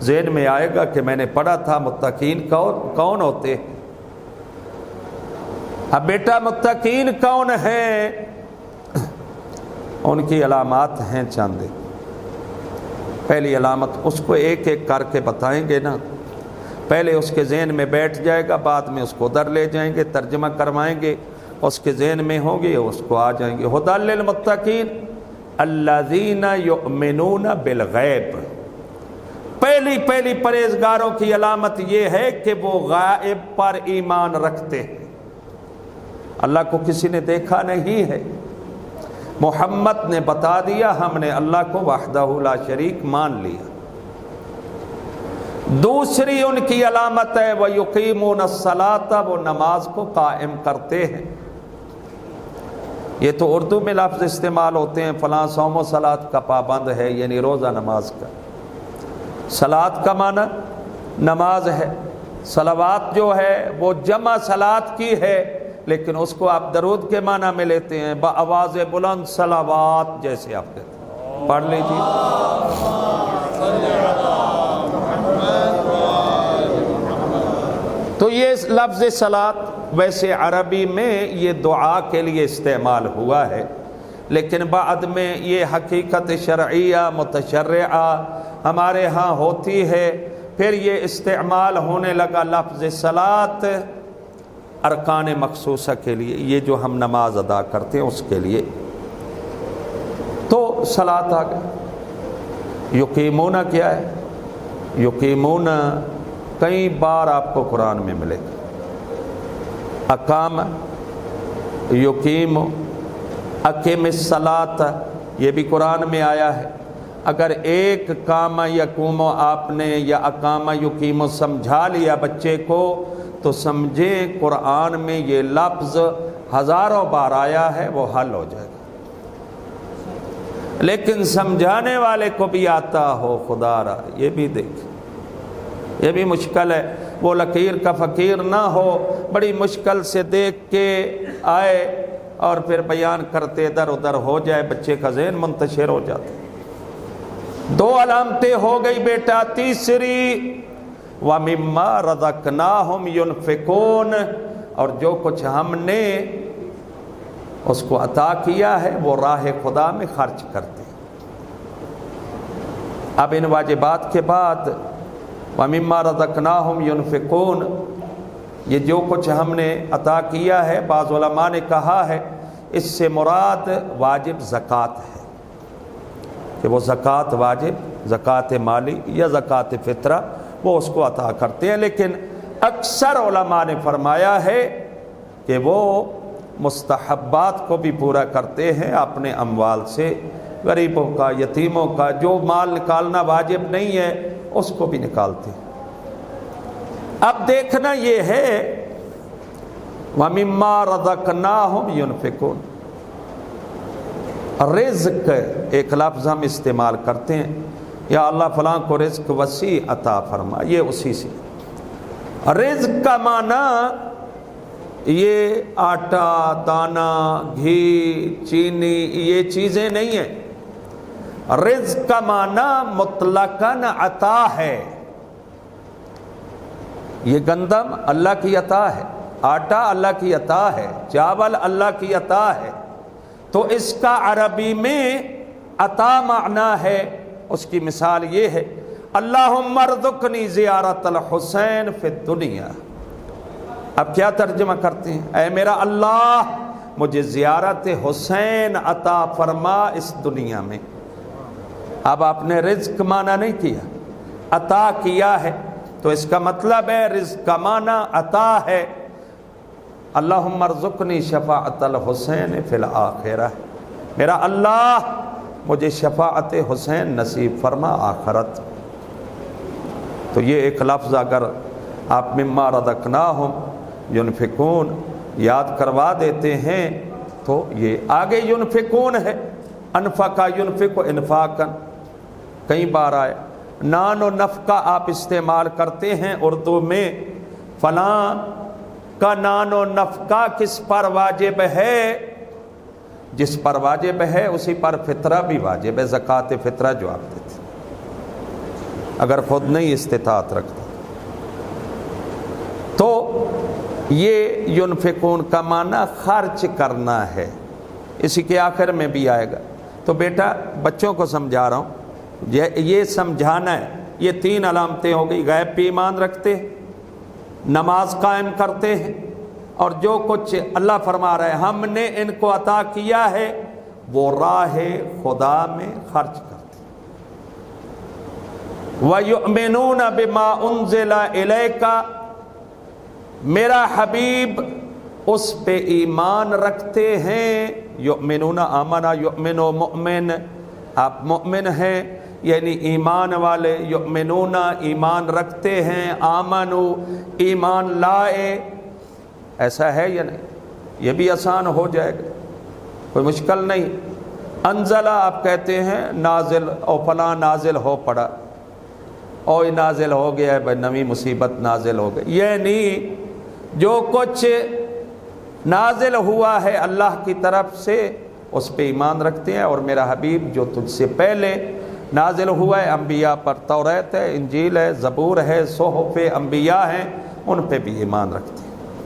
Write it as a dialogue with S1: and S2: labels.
S1: ذہن میں آئے گا کہ میں نے پڑھا تھا متقین کون ہوتے ہیں۔ اب بیٹا متقین کون ہیں؟ ان کی علامات ہیں چند۔ پہلی علامت اس کو ایک ایک کر کے بتائیں گے نا، پہلے اس کے ذہن میں بیٹھ جائے گا، بعد میں اس کو ادھر لے جائیں گے، ترجمہ کروائیں گے، اس کے ذہن میں ہوگی، اس کو آ جائیں گے۔ ھدی للمتقین الذین یؤمنون بالغیب۔ پہلی پرہیزگاروں کی علامت یہ ہے کہ وہ غائب پر ایمان رکھتے ہیں۔ اللہ کو کسی نے دیکھا نہیں ہے، محمد نے بتا دیا، ہم نے اللہ کو وحدہ لا شریک مان لیا۔ دوسری ان کی علامت ہے وَيُقِيمُونَ الصَّلَاةَ، وہ نماز کو قائم کرتے ہیں۔ یہ تو اردو میں لفظ استعمال ہوتے ہیں، فلاں صوم و صلات کا پابند ہے، یعنی روزہ نماز کا۔ صلات کا معنی نماز ہے، صلوات جو ہے وہ جمع صلات کی ہے، لیکن اس کو آپ درود کے معنی میں لیتے ہیں، بآواز بلند صلوات جیسے آپ کہتے ہیں۔ پڑھ لیجیے۔ تو یہ لفظ صلات ویسے عربی میں یہ دعا کے لیے استعمال ہوا ہے، لیکن بعد میں یہ حقیقت شرعیہ متشرعہ ہمارے ہاں ہوتی ہے، پھر یہ استعمال ہونے لگا لفظ صلات ارکان مخصوصہ کے لیے، یہ جو ہم نماز ادا کرتے ہیں اس کے لیے۔ تو صلات آ گئی۔ یقیمون کیا ہے؟ یقیمون کئی بار آپ کو قرآن میں ملے گا۔ اقام، یقیم، اقیم الصلاۃ، یہ بھی قرآن میں آیا ہے۔ اگر ایک کام یقوم آپ نے یا اقام یقیم سمجھا لیا بچے کو، تو سمجھیں قرآن میں یہ لفظ ہزاروں بار آیا ہے، وہ حل ہو جائے گا۔ لیکن سمجھانے والے کو بھی آتا ہو خدا را، یہ بھی دیکھ، یہ بھی مشکل ہے۔ وہ لکیر کا فقیر نہ ہو، بڑی مشکل سے دیکھ کے آئے اور پھر بیان کرتے ادھر ادھر ہو جائے، بچے کا ذہن منتشر ہو جاتا۔ دو علامتیں ہو گئی بیٹا۔ تیسری وَمِمَّا رَزَقْنَاهُمْ يُنْفِقُونَ، اور جو کچھ ہم نے اس کو عطا کیا ہے وہ راہ خدا میں خرچ کرتے ہیں۔ اب ان واجبات کے بعد وَمِمَّا رَزَقْنَاهُمْ يُنْفِقُونَ، یہ جو کچھ ہم نے عطا کیا ہے، بعض علماء نے کہا ہے اس سے مراد واجب زکوٰۃ ہے، کہ وہ زکوٰۃ واجب، زکوٰۃ مالی یا زکوٰۃ فطرہ وہ اس کو عطا کرتے ہیں، لیکن اکثر علماء نے فرمایا ہے کہ وہ مستحبات کو بھی پورا کرتے ہیں، اپنے اموال سے غریبوں کا، یتیموں کا، جو مال نکالنا واجب نہیں ہے اس کو بھی نکالتے ہیں۔ اب دیکھنا یہ ہے وَمِمَّا رَزَقْنَاهُمْ يُنْفِقُونَ، رزق ایک لفظ ہم استعمال کرتے ہیں، یا اللہ فلاں کو رزق وسیع عطا فرما، یہ اسی سے۔ رزق کا معنی یہ آٹا، دانہ، گھی، چینی، یہ چیزیں نہیں ہیں۔ رزق کا معنی مطلقاً عطا ہے۔ یہ گندم اللہ کی عطا ہے، آٹا اللہ کی عطا ہے، چاول اللہ کی عطا ہے، تو اس کا عربی میں عطا معنی ہے۔ اس کی مثال یہ ہے اللہم ارزقنی زیارت الحسین فی الدنیا۔ اب کیا ترجمہ کرتے ہیں؟ اے میرا اللہ مجھے زیارت حسین عطا فرما اس دنیا میں۔ اب آپ نے رزق معنی نہیں کیا، عطا کیا ہے، تو اس کا مطلب ہے رزق کا معنی عطا ہے۔ اللہم ارزقنی شفاعت الحسین فی الآخرہ، میرا اللہ مجھے شفاعت حسین نصیب فرما آخرت۔ تو یہ ایک لفظ اگر آپ مما رزقناہم ينفقون یاد کروا دیتے ہیں تو یہ آگے ينفقون ہے، انفقا ينفق انفاقا کئی بار آیا۔ نان و نفقہ آپ استعمال کرتے ہیں اردو میں، فلاں کا نان و نفقہ کس پر واجب ہے؟ جس پر واجب ہے اسی پر فطرہ بھی واجب ہے، زکوٰۃ فطرہ جو آپ دیتے۔ اگر خود نہیں استطاعت رکھتا. تو یہ ینفقون کا معنی خرچ کرنا ہے، اسی کے آخر میں بھی آئے گا. تو بیٹا بچوں کو سمجھا رہا ہوں، یہ سمجھانا ہے. یہ 3 علامتیں ہو گئی، غیب پہ ایمان رکھتے ہیں، نماز قائم کرتے ہیں، اور جو کچھ اللہ فرما رہا ہے ہم نے ان کو عطا کیا ہے وہ راہ خدا میں خرچ کرتے ہیں. وَيُؤْمِنُونَ بِمَا أُنزِلَ إِلَيْكَ، میرا حبیب اس پہ ایمان رکھتے ہیں. یؤمنون آمنا یؤمنو مؤمن، آپ مؤمن ہیں یعنی ایمان والے. یؤمنون ایمان رکھتے ہیں، آمنو ایمان لائے. ایسا ہے یا نہیں؟ یہ بھی آسان ہو جائے گا، کوئی مشکل نہیں. انزلہ آپ کہتے ہیں نازل، او فلاں نازل ہو پڑا، او نازل ہو گیا ہے بھائی، نویں مصیبت نازل ہو گئی. یعنی جو کچھ نازل ہوا ہے اللہ کی طرف سے اس پہ ایمان رکھتے ہیں. اور میرا حبیب جو تجھ سے پہلے نازل ہوا ہے انبیاء پر، توریت ہے، انجیل ہے، زبور ہے، صحف انبیاء ہیں، ان پہ بھی ایمان رکھتے ہیں.